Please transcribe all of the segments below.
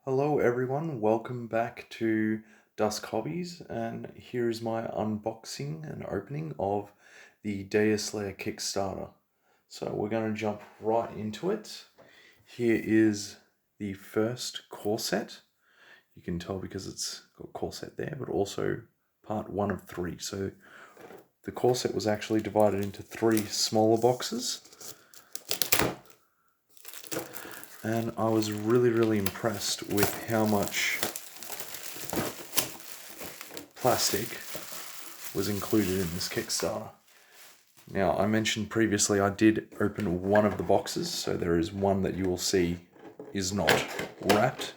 Hello everyone, welcome back to Dusk Hobbies, and here is my unboxing and opening of the Deuslair Kickstarter. So we're going to jump right into it. Here is the first core set. You can tell because it's got core set there, but also part 1 of 3. So the core set was actually divided into 3 smaller boxes. And I was really impressed with how much plastic was included in this Kickstarter. Now, I mentioned previously I did open one of the boxes, so there is one that you will see is not wrapped.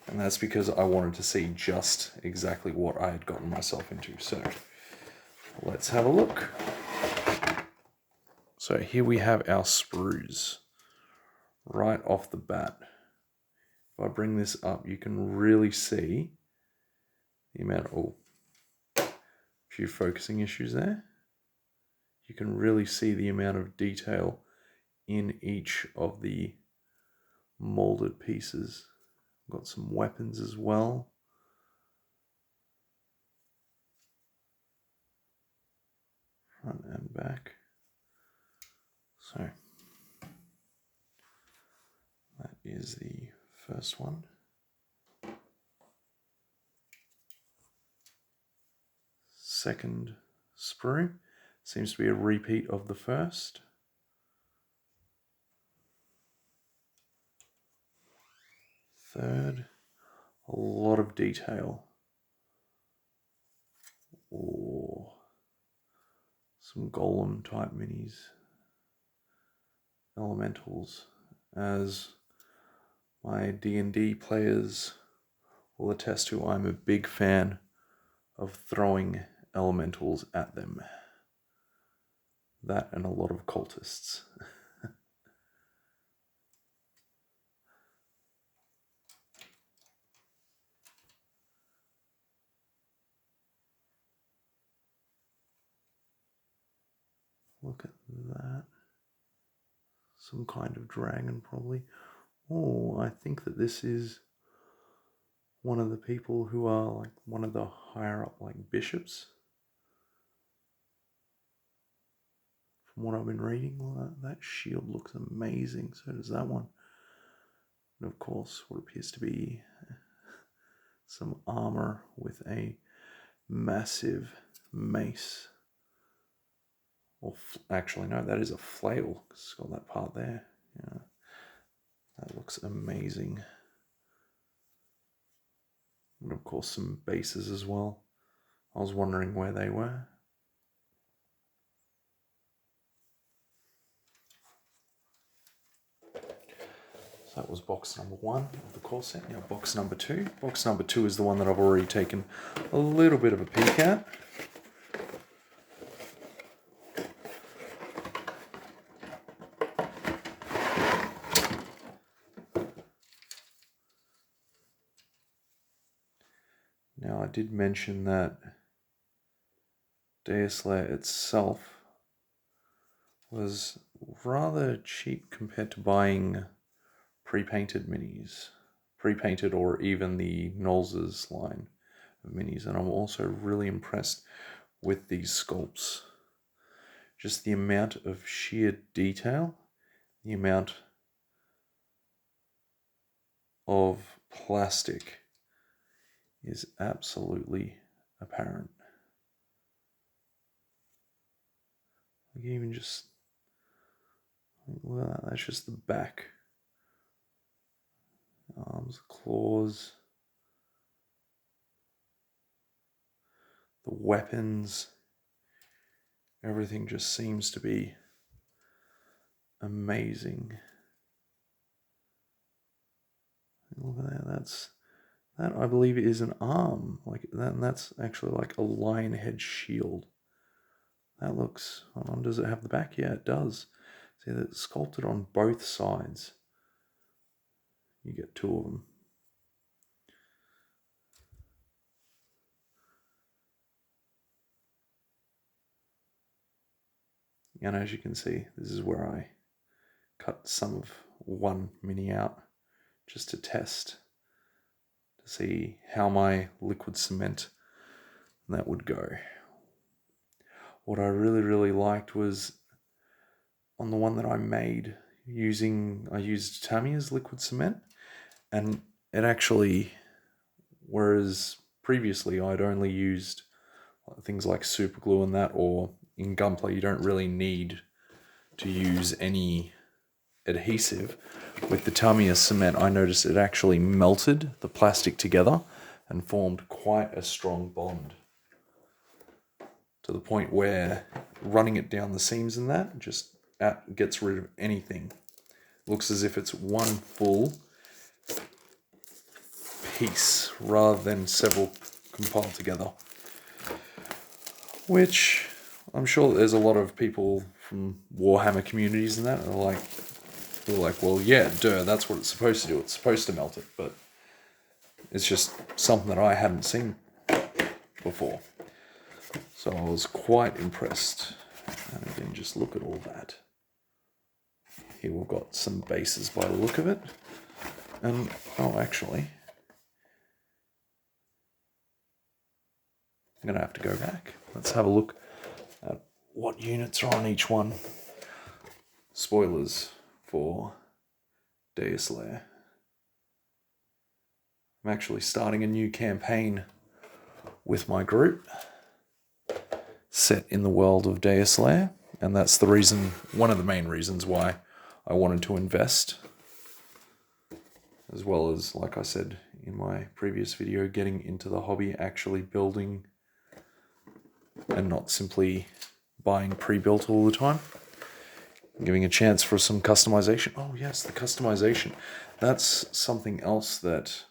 And that's because I wanted to see just exactly what I had gotten myself into. So, let's have a look. So here we have our sprues right off the bat. If I bring this up, you can really see the amount of, few focusing issues there. You can really see the amount of detail in each of the molded pieces. Got some weapons as well. Front and back. So that is the first one. Second sprue seems to be a repeat of the first. Third, a lot of detail. Oh, some golem type minis. Elementals, as my D&D players will attest to. I'm a big fan of throwing elementals at them. That and a lot of cultists. Look at that. Some kind of dragon, probably. Oh, I think that this is one of the people who are like one of the higher up, like bishops. From what I've been reading, well, that shield looks amazing. So does that one. And of course, what appears to be some armor with a massive mace. Or actually, no, that is a flail. It's got that part there. Yeah, that looks amazing. And of course, some bases as well. I was wondering where they were. So that was box number 1 of the core set. Now box number 2. Box number 2 is the one that I've already taken a little bit of a peek at. Now I did mention that Deuslair itself was rather cheap compared to buying pre-painted minis. Pre-painted or even the Knowles' line of minis. And I'm also really impressed with these sculpts. Just the amount of sheer detail, the amount of plastic is absolutely apparent. Like even just, look at that, that's just the back. Arms, claws, the weapons, everything just seems to be amazing. Look at that, that I believe is an arm, like that, and that's actually like a lion head shield. That looks, hold on, does it have the back? Yeah, it does. See, that's sculpted on both sides. You get 2 of them. And as you can see, this is where I cut some of one mini out just to test, to see how my liquid cement that would go. What I really liked was on the one that I made I used Tamiya's liquid cement, and it actually, whereas previously I'd only used things like super glue and that, or in Gunpla you don't really need to use any adhesive. With the Tamiya cement, I noticed it actually melted the plastic together and formed quite a strong bond, to the point where running it down the seams and that just gets rid of anything. Looks as if it's one full piece rather than several compiled together. Which I'm sure there's a lot of people from Warhammer communities and that are like, well, yeah, duh, that's what it's supposed to do. It's supposed to melt it, but it's just something that I hadn't seen before. So I was quite impressed. And again, just look at all that. Here we've got some bases by the look of it. And, oh, actually, I'm going to have to go back. Let's have a look at what units are on each one. Spoilers for Deuslair. I'm actually starting a new campaign with my group set in the world of Deuslair, and that's the reason, one of the main reasons why I wanted to invest, as well as, like I said in my previous video, getting into the hobby, actually building and not simply buying pre-built all the time. Giving a chance for some customization. Oh yes, the customization. That's something else that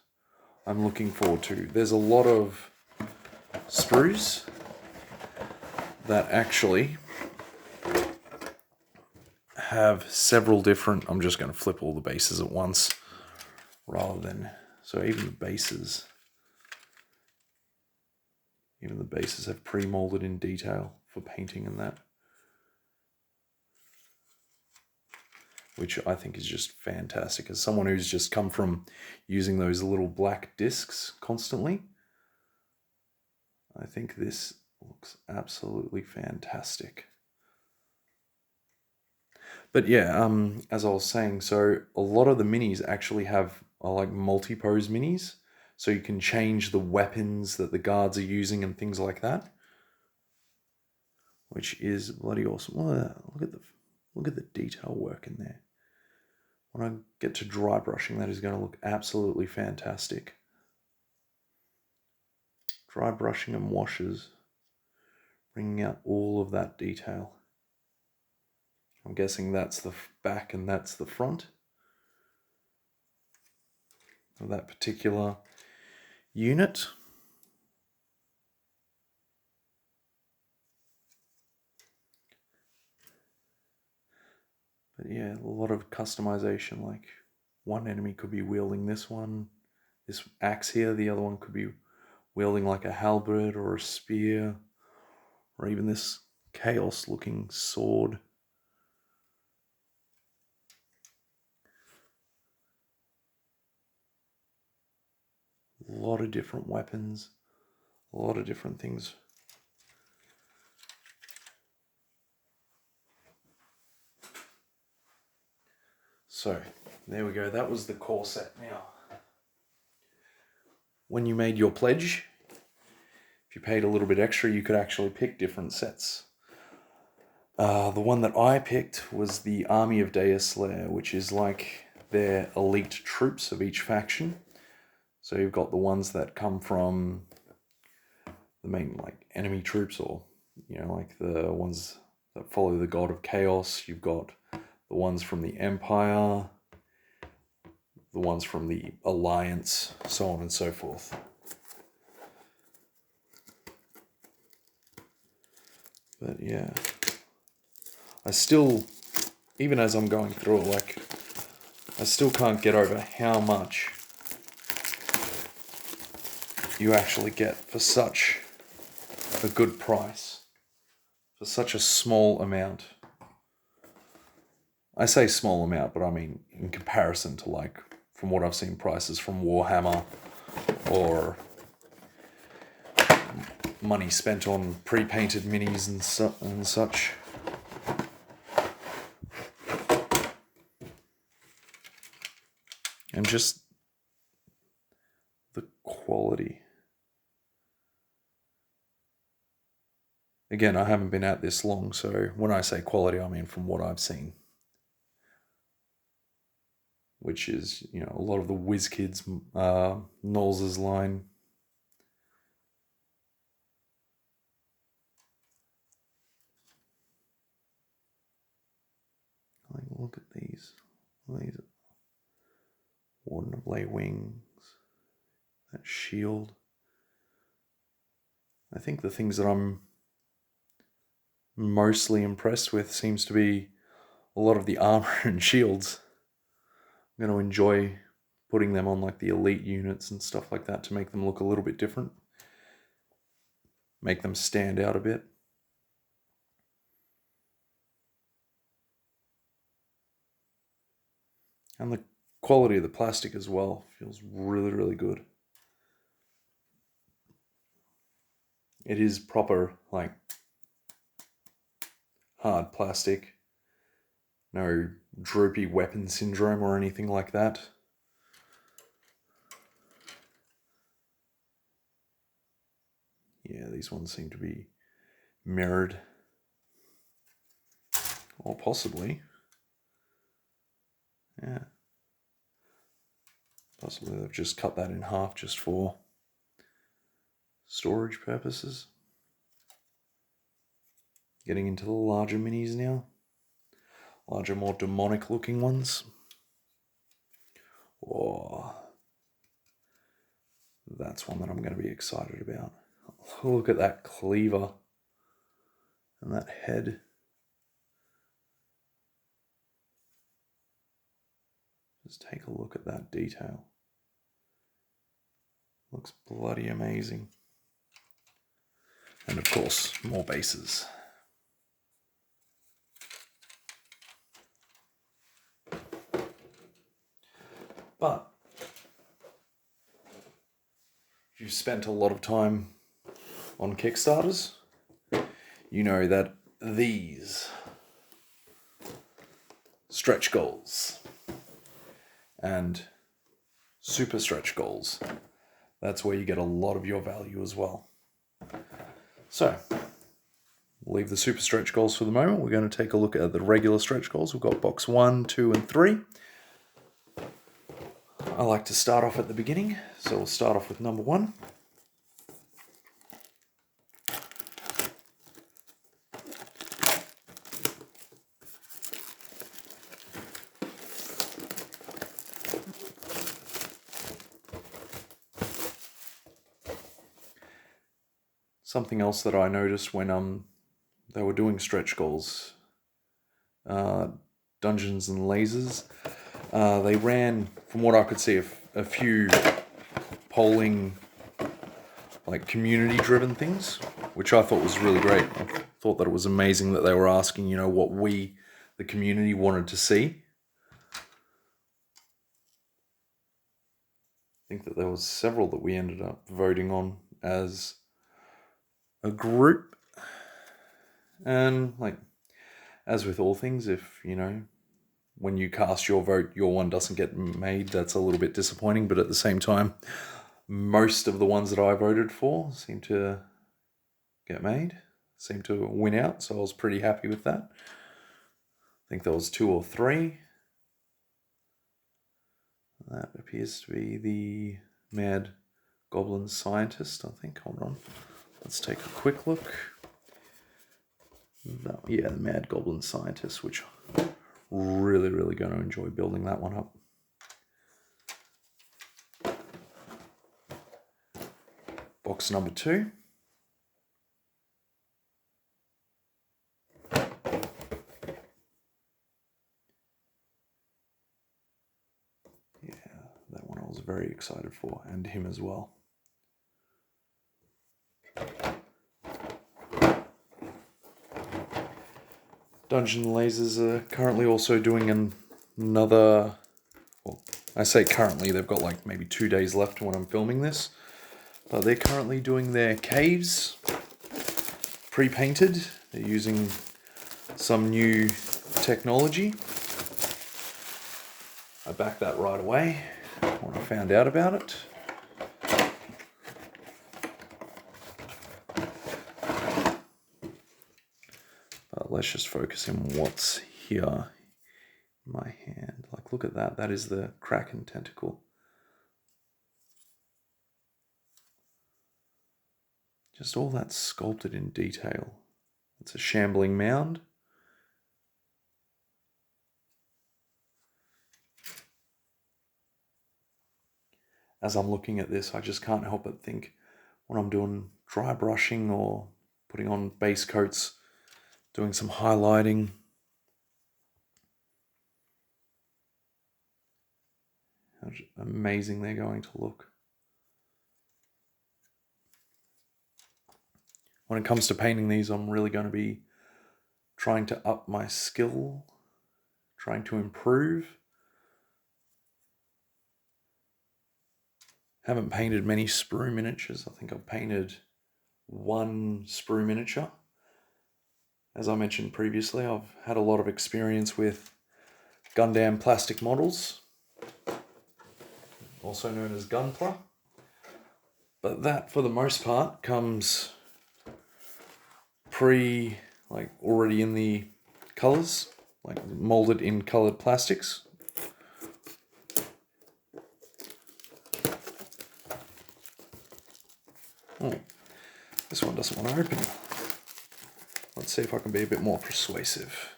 I'm looking forward to. There's a lot of sprues that actually have several different... I'm just going to flip all the bases at once rather than... So even the bases have pre-molded in detail for painting and that, which I think is just fantastic. As someone who's just come from using those little black discs constantly, I think this looks absolutely fantastic. But yeah, as I was saying, so a lot of the minis actually are like multi-pose minis, so you can change the weapons that the guards are using and things like that, which is bloody awesome. Look at the detail work in there. When I get to dry brushing, that is going to look absolutely fantastic. Dry brushing and washes, bringing out all of that detail. I'm guessing that's the back and that's the front of that particular unit. But yeah, a lot of customization, like one enemy could be wielding this axe here, the other one could be wielding like a halberd or a spear, or even this chaos looking sword. A lot of different weapons, a lot of different things. So, there we go. That was the core set. Now, when you made your pledge, if you paid a little bit extra, you could actually pick different sets. The one that I picked was the Army of Deuslair, which is like their elite troops of each faction. So you've got the ones that come from the main like enemy troops, or like the ones that follow the god of chaos. You've got the ones from the Empire, the ones from the Alliance, so on and so forth. But yeah, I still, even as I'm going through it, I still can't get over how much you actually get for such a good price, for such a small amount. I say small amount, but I mean in comparison to from what I've seen prices from Warhammer or money spent on pre-painted minis and such. And just the quality. Again, I haven't been at this long, so when I say quality, I mean from what I've seen. Which is, you know, a lot of the WizKids, Knowles' line. Like, look at these. These Warden of Lay wings. That shield. I think the things that I'm mostly impressed with seems to be a lot of the armor and shields. I'm going to enjoy putting them on like the elite units and stuff like that to make them look a little bit different. Make them stand out a bit. And the quality of the plastic as well feels really, really good. It is proper, like, hard plastic. No droopy weapon syndrome or anything like that. Yeah, these ones seem to be mirrored. Or possibly. Yeah. Possibly they've just cut that in half just for storage purposes. Getting into the larger minis now. Larger, more demonic looking ones. Oh, that's one that I'm going to be excited about. Look at that cleaver and that head. Just take a look at that detail. Looks bloody amazing. And of course, more bases. But if you've spent a lot of time on Kickstarters, you know that these stretch goals and super stretch goals, that's where you get a lot of your value as well. So, we'll leave the super stretch goals for the moment. We're going to take a look at the regular stretch goals. We've got box 1, 2, and 3. I like to start off at the beginning, so we'll start off with number 1. Something else that I noticed when they were doing stretch goals, Dungeons and Lasers, they ran, from what I could see, a few polling, like community-driven things, which I thought was really great. I thought that it was amazing that they were asking, you know, what we, the community, wanted to see. I think that there was several that we ended up voting on as a group. And, like, as with all things, if, you know, when you cast your vote, your one doesn't get made, that's a little bit disappointing. But at the same time, most of the ones that I voted for seem to get made, seem to win out. So I was pretty happy with that. I think there was 2 or 3. That appears to be the Mad Goblin Scientist, I think. Hold on. Let's take a quick look. Yeah, the Mad Goblin Scientist, which really, really going to enjoy building that one up. Box number 2. Yeah, that one I was very excited for, and him as well. Dungeon Lasers are currently also doing another, well, I say currently, they've got like maybe 2 days left when I'm filming this. But they're currently doing their caves pre-painted. They're using some new technology. I backed that right away when I found out about it. But let's just focus on what's here in my hand. Like, look at that. That is the Kraken tentacle. Just all that sculpted in detail. It's a shambling mound. As I'm looking at this, I just can't help but think when I'm doing dry brushing or putting on base coats, doing some highlighting. How amazing they're going to look. When it comes to painting these, I'm really going to be trying to up my skill, trying to improve. Haven't painted many sprue miniatures. I think I've painted one sprue miniature. As I mentioned previously, I've had a lot of experience with Gundam plastic models, also known as Gunpla. But that, for the most part, comes already in the colors, like molded in colored plastics. Oh, this one doesn't want to open. Let's see if I can be a bit more persuasive.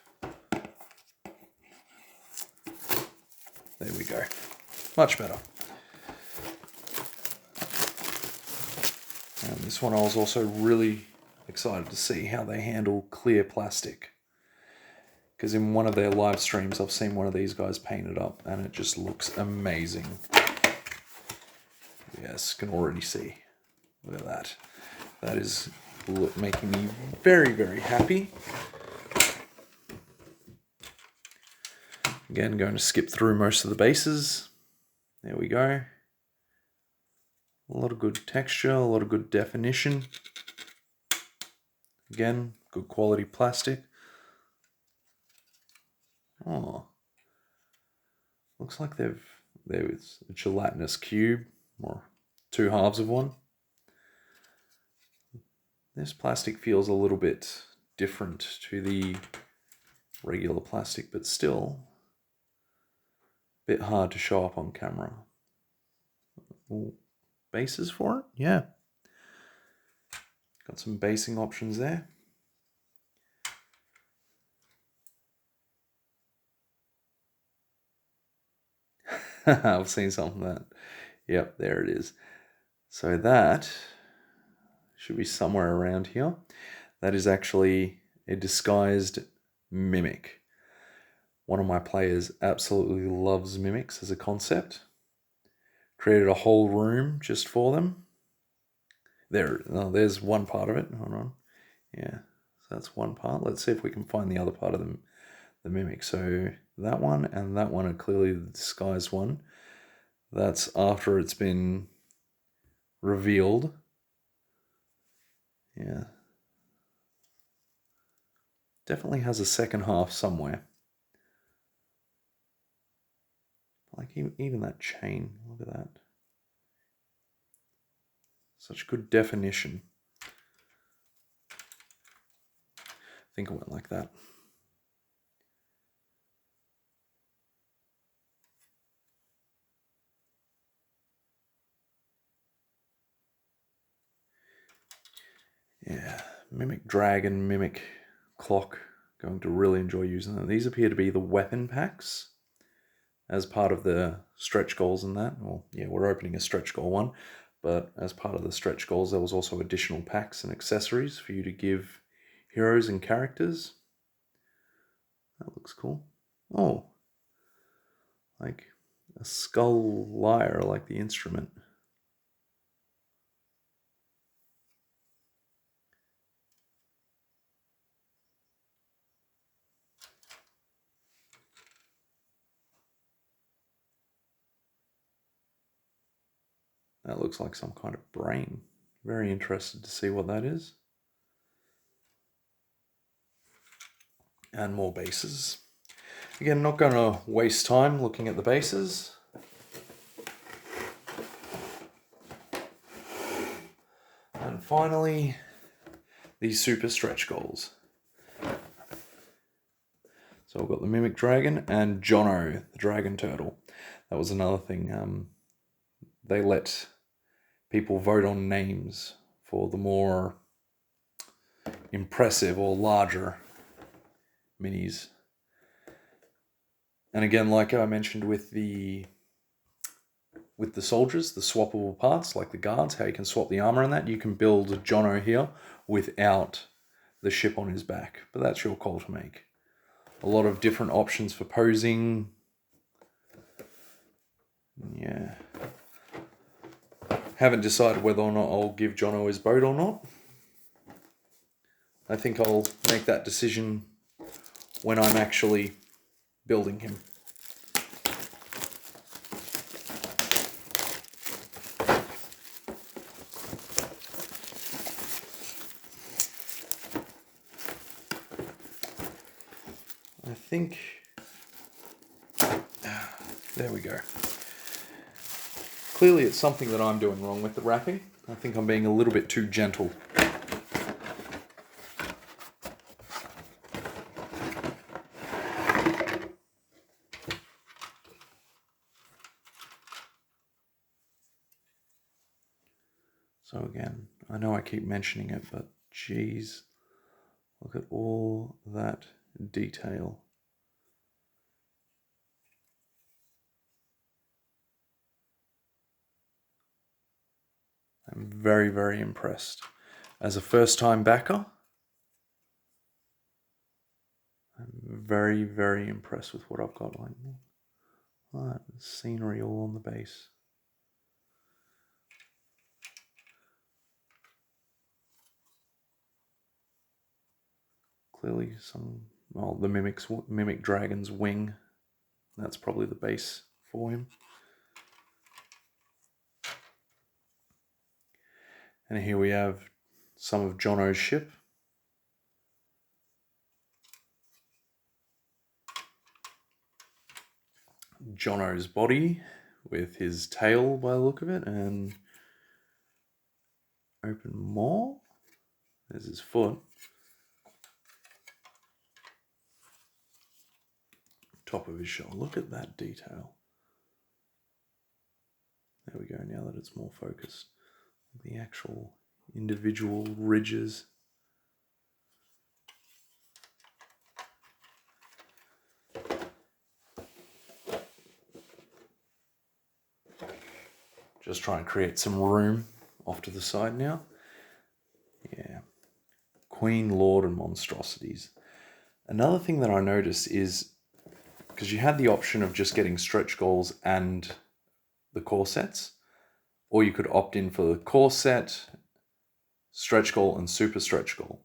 There we go. Much better. And this one I was also really excited to see how they handle clear plastic. Because in one of their live streams, I've seen one of these guys paint it up and it just looks amazing. Yes, can already see. Look at that. That is making me very, very happy. Again, going to skip through most of the bases. There we go. A lot of good texture, a lot of good definition. Again, good quality plastic. Oh, looks like there's a gelatinous cube, or 2 halves of one. This plastic feels a little bit different to the regular plastic, but still a bit hard to show up on camera. Ooh, bases for it? Yeah. Got some basing options there. I've seen something like that. Yep, there it is. So that should be somewhere around here. That is actually a disguised mimic. One of my players absolutely loves mimics as a concept. Created a whole room just for them. There's one part of it. Hold on. Yeah, so that's one part. Let's see if we can find the other part of the mimic. So that one and that one are clearly the disguised one. That's after it's been revealed. Yeah. Definitely has a second half somewhere. Like even that chain, look at that. Such good definition. I think it went like that. Yeah, Mimic Dragon, Mimic Clock. Going to really enjoy using them. These appear to be the weapon packs as part of the stretch goals and that. Well, yeah, we're opening a stretch goal one, but as part of the stretch goals, there was also additional packs and accessories for you to give heroes and characters. That looks cool. Oh, like a skull lyre, like the instrument. That looks like some kind of brain. Very interested to see what that is. And more bases. Again, not going to waste time looking at the bases. And finally, these super stretch goals. So we've got the Mimic Dragon and Jono, the Dragon Turtle. That was another thing. They let people vote on names for the more impressive or larger minis. And again, like I mentioned with the soldiers, the swappable parts, like the guards, how you can swap the armor and that, you can build a Jono here without the ship on his back. But that's your call to make. A lot of different options for posing. Yeah. Haven't decided whether or not I'll give Jono his boat or not. I think I'll make that decision when I'm actually building him. I think, there we go. Clearly it's something that I'm doing wrong with the wrapping. I think I'm being a little bit too gentle. So again, I know I keep mentioning it, but geez, look at all that detail. I'm very, very impressed. As a first-time backer, I'm very, very impressed with what I've got. Like, that scenery all on the base. Clearly the Mimic Dragon's wing. That's probably the base for him. And here we have some of Jono's ship. Jono's body with his tail by the look of it, and open more. There's his foot. Top of his shoulder. Look at that detail. There we go, now that it's more focused. The actual individual ridges. Just try and create some room off to the side now. Yeah. Queen, Lord, and Monstrosities. Another thing that I noticed is, because you had the option of just getting stretch goals and the core sets, or you could opt in for the core set, stretch goal, and super stretch goal,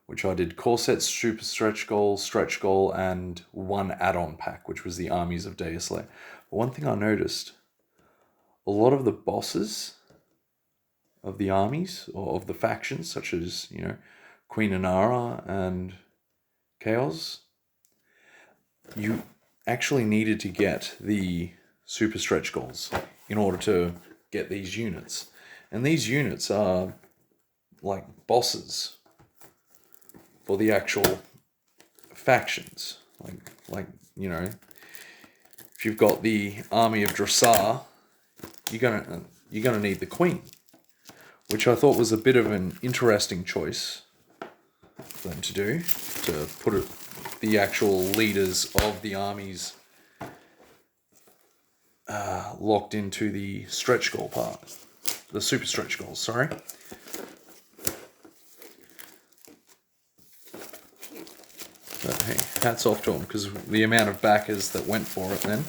which I did core set, super stretch goal, and one add-on pack, which was the armies of Deuslair. But one thing I noticed, a lot of the bosses of the armies, or of the factions, such as, Queen Inara and Chaos, you actually needed to get the super stretch goals in order to get these units. And these units are like bosses for the actual factions. Like if you've got the army of Deuslair, you're gonna need the Queen, which I thought was a bit of an interesting choice for them to do, to put the actual leaders of the armies locked into the stretch goal part, the super stretch goals. Sorry. But hey, hats off to them, because the amount of backers that went for it then.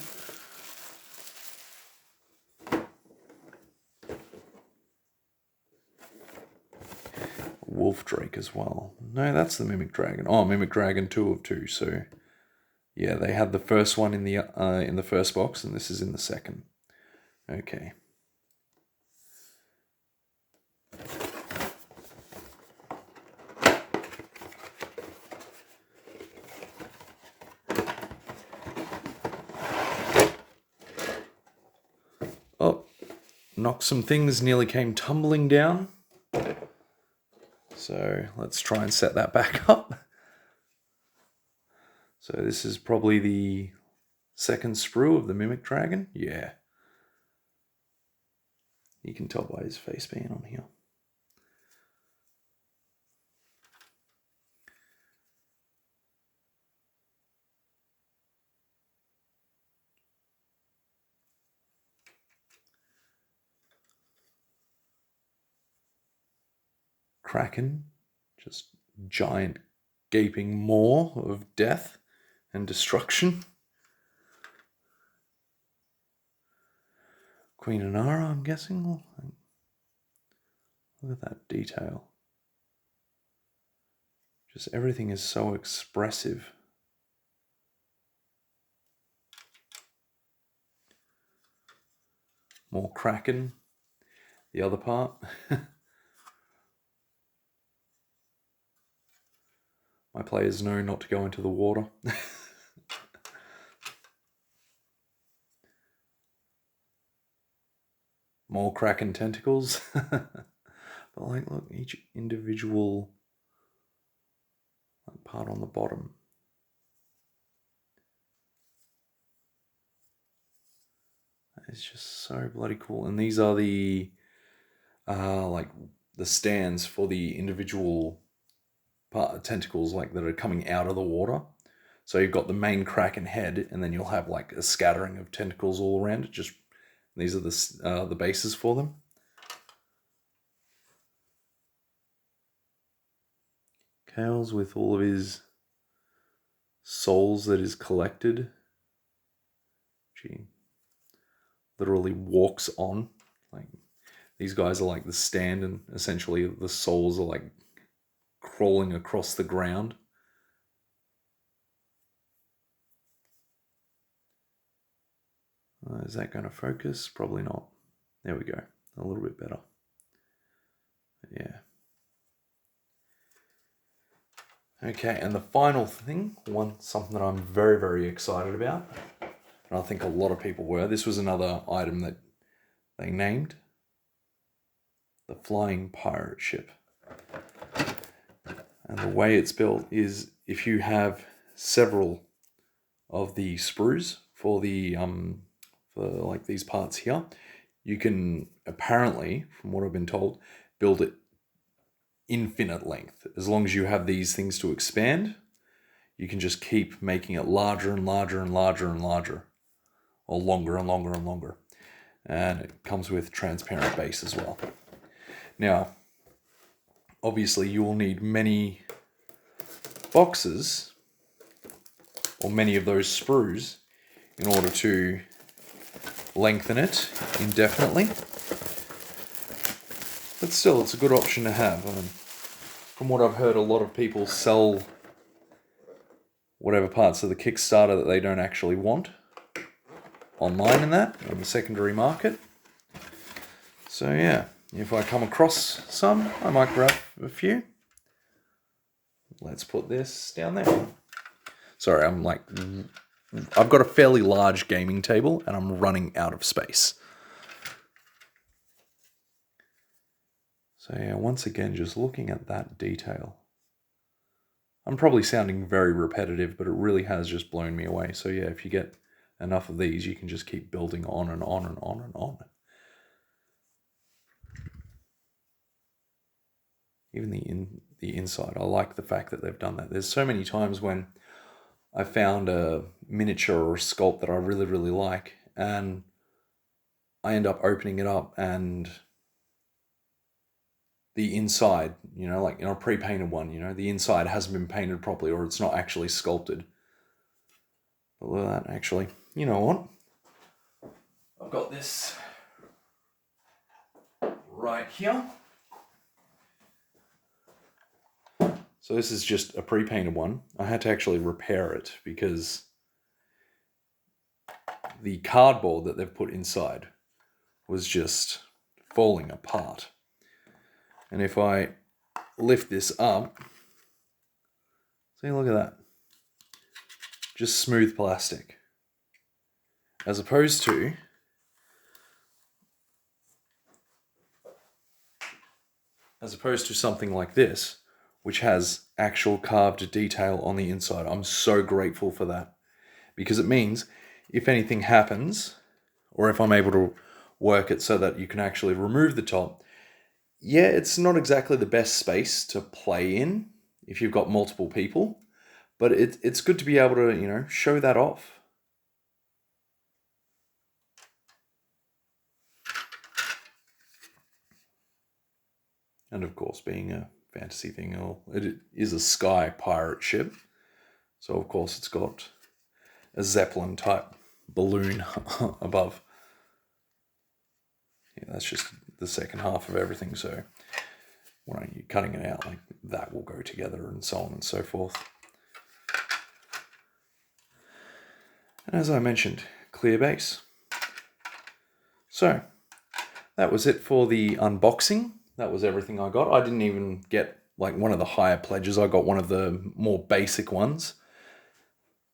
Wolf Drake as well. No, that's the Mimic Dragon. Oh, Mimic Dragon 2 of 2. So yeah, they had the first one in the first box, and this is in the second. Okay. Oh, knocked some things, nearly came tumbling down. So let's try and set that back up. So this is probably the second sprue of the Mimic Dragon. Yeah. You can tell by his face being on here. Kraken, just giant gaping maw of death and destruction. Queen Inara, I'm guessing. Look at that detail. Just everything is so expressive. More Kraken, the other part. My players know not to go into the water. More Kraken tentacles. But like, look, each individual part on the bottom. It's just so bloody cool. And these are the like the stands for the individual tentacles like that are coming out of the water. So you've got the main Kraken head, and then you'll have like a scattering of tentacles all around it. Just these are the bases for them. Kales with all of his souls that is collected. Gee, literally walks on. Like these guys are like the stand, and essentially the souls are like crawling across the ground. Is that going to focus? Probably not. There we go. A little bit better. Yeah. Okay, and the final thing, something that I'm very, very excited about, and I think a lot of people were. This was another item that they named. The Flying Pirate Ship. And the way it's built is if you have several of the sprues for the for like these parts here, you can apparently, from what I've been told, build it infinite length. As long as you have these things to expand, you can just keep making it larger and larger and larger and larger, or longer and longer and longer. And it comes with transparent base as well. Now, obviously you will need many boxes, or many of those sprues, in order to lengthen it indefinitely. But still, it's a good option to have. I mean, from what I've heard, a lot of people sell whatever parts of the Kickstarter that they don't actually want online in that, on the secondary market. So yeah, if I come across some, I might grab a few. Let's put this down there. Sorry, I've got a fairly large gaming table and I'm running out of space. So yeah, once again, just looking at that detail. I'm probably sounding very repetitive, but it really has just blown me away. So yeah, if you get enough of these, you can just keep building on and on and on and on. Even the inside, I like the fact that they've done that. There's so many times when I found a miniature or a sculpt that I really, really like, and I end up opening it up and the inside, like in a pre-painted one, the inside hasn't been painted properly, or it's not actually sculpted. But look at that, actually. You know what? I've got this right here. So this is just a pre-painted one. I had to actually repair it because the cardboard that they've put inside was just falling apart. And if I lift this up, see, look at that. Just smooth plastic. As opposed to as opposed to something like this, which has actual carved detail on the inside. I'm so grateful for that, because it means if anything happens, or if I'm able to work it so that you can actually remove the top, yeah, it's not exactly the best space to play in if you've got multiple people, but it's good to be able to, show that off. And of course, being a fantasy thing, it is a sky pirate ship. So of course it's got a Zeppelin type balloon above. Yeah, that's just the second half of everything. So when you're cutting it out, like that will go together and so on and so forth. And as I mentioned, clear base. So that was it for the unboxing. That was everything I got. I didn't even get like one of the higher pledges. I got one of the more basic ones.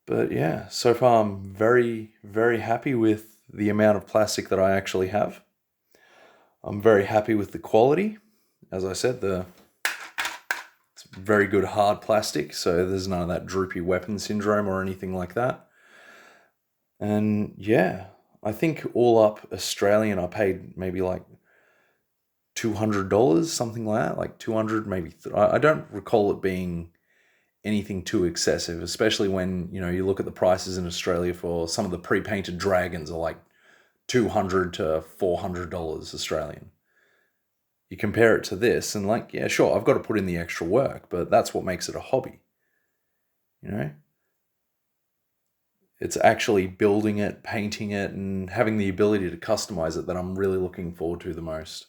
But yeah, so far I'm very, very happy with the amount of plastic that I actually have. I'm very happy with the quality. As I said, it's very good hard plastic, so there's none of that droopy weapon syndrome or anything like that. And yeah, I think all up Australian, I paid maybe like $200, something like that, like 200, maybe. I don't recall it being anything too excessive, especially when, you look at the prices in Australia for some of the pre-painted dragons are like $200 to $400 Australian. You compare it to this and like, yeah, sure, I've got to put in the extra work, but that's what makes it a hobby. It's actually building it, painting it, and having the ability to customize it that I'm really looking forward to the most.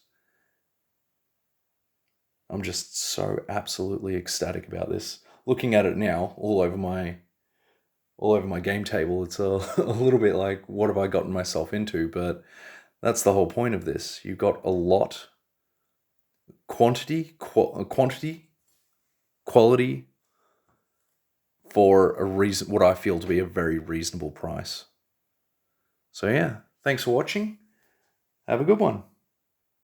I'm just so absolutely ecstatic about this. Looking at it now, all over my game table, it's a little bit like, what have I gotten myself into? But that's the whole point of this. You've got a lot, quantity, quality, for a reason, what I feel to be a very reasonable price. So yeah, thanks for watching. Have a good one.